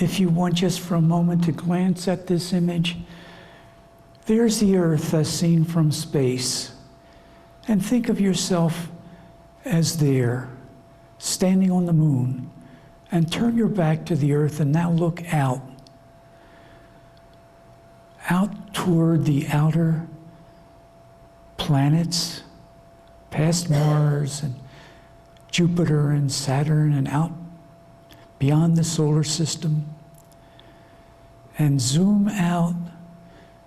if you want just for a moment to glance at this image, there's the Earth as seen from space. And think of yourself as there, standing on the moon. And turn your back to the Earth and now look out. Out toward the outer planets, past Mars and Jupiter and Saturn, and out beyond the solar system. And zoom out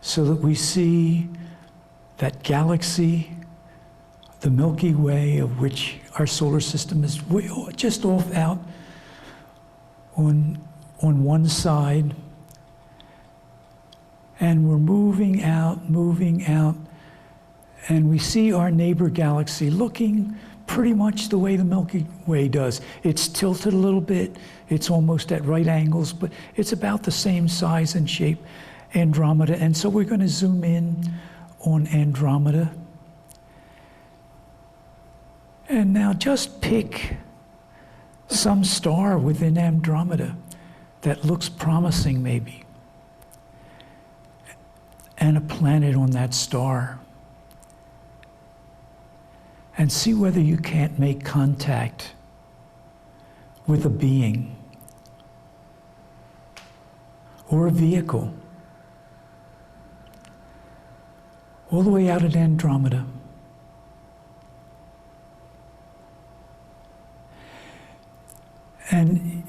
so that we see that galaxy, the Milky Way, of which our solar system is just off out on one side. And we're moving out, and we see our neighbor galaxy looking pretty much the way the Milky Way does. It's tilted a little bit, it's almost at right angles, but it's about the same size and shape, Andromeda. And so we're going to zoom in on Andromeda. And now just pick some star within Andromeda that looks promising maybe, and a planet on that star. And see whether you can't make contact with a being or a vehicle all the way out at Andromeda. And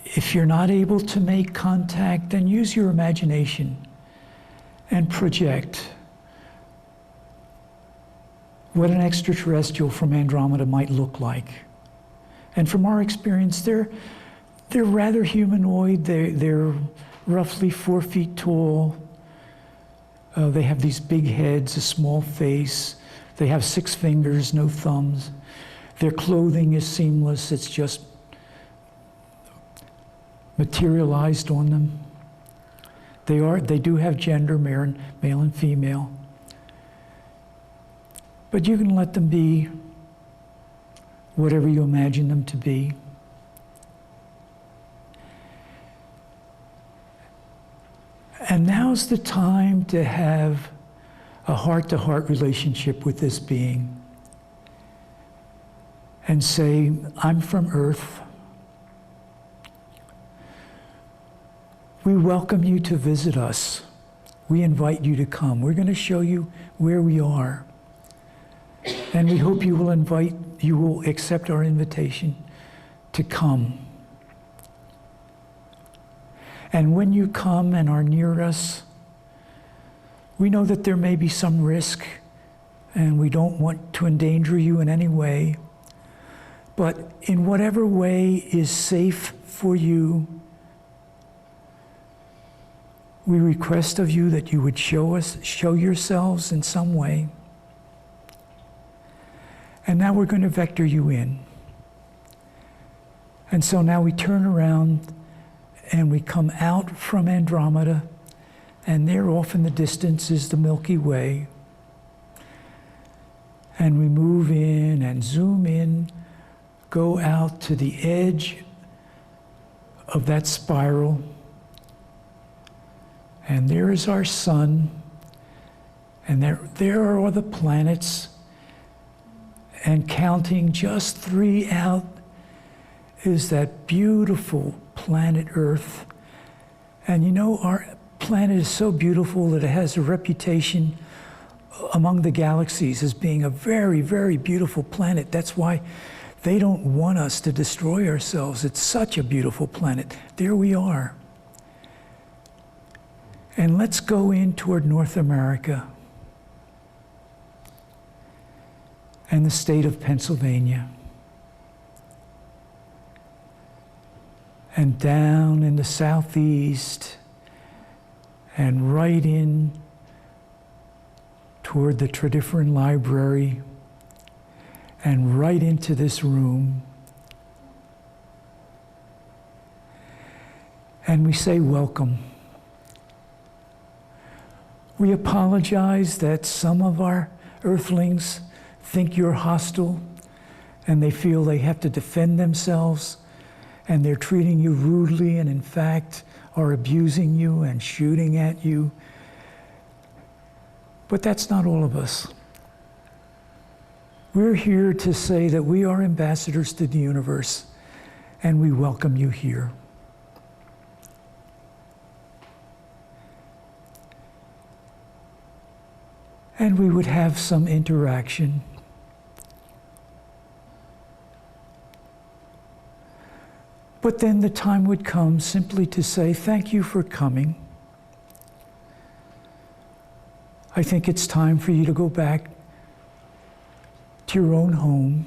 if you're not able to make contact, then use your imagination and project what an extraterrestrial from Andromeda might look like. And from our experience, they're rather humanoid. They're roughly 4 feet tall. They have these big heads, a small face. They have 6 fingers, no thumbs. Their clothing is seamless. It's just materialized on them. They do have gender, male and female. But you can let them be whatever you imagine them to be. And now's the time to have a heart-to-heart relationship with this being and say, I'm from Earth. We welcome you to visit us. We invite you to come. We're going to show you where we are. And we hope you will accept our invitation to come. And when you come and are near us, we know that there may be some risk, and we don't want to endanger you in any way. But in whatever way is safe for you, we request of you that you would show yourselves in some way. And now we're going to vector you in. And so now we turn around and we come out from Andromeda, and there off in the distance is the Milky Way. And we move in and zoom in, go out to the edge of that spiral. And there is our sun, and there are all the planets. And counting just 3 out is that beautiful planet Earth. And you know, our planet is so beautiful that it has a reputation among the galaxies as being a very, very beautiful planet. That's why they don't want us to destroy ourselves. It's such a beautiful planet. There we are. And let's go in toward North America and the state of Pennsylvania. And down in the southeast, and right in toward the Tredyffrin Library, and right into this room. And we say, welcome. We apologize that some of our earthlings think you're hostile and they feel they have to defend themselves. and they're treating you rudely and in fact are abusing you and shooting at you. But that's not all of us. We're here to say that we are ambassadors to the universe, and we welcome you here. And we would have some interaction. But then the time would come simply to say, thank you for coming. I think it's time for you to go back to your own home.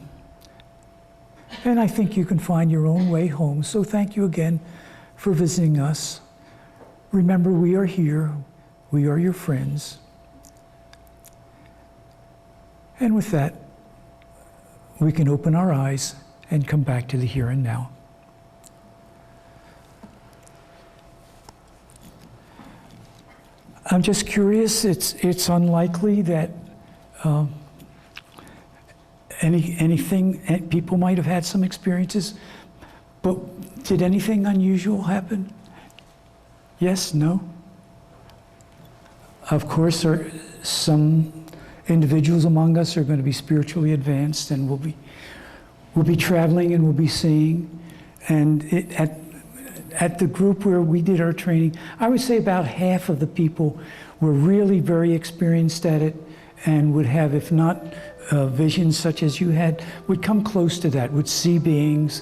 And I think you can find your own way home. So thank you again for visiting us. Remember, we are here. We are your friends. And with that, we can open our eyes and come back to the here and now. I'm just curious, it's unlikely that people might have had some experiences, but did anything unusual happen? Yes, no? Of course, some individuals among us are going to be spiritually advanced and will be traveling and will be seeing. And at the group where we did our training, I would say about half of the people were really very experienced at it and would have, if not visions such as you had, would come close to that, would see beings,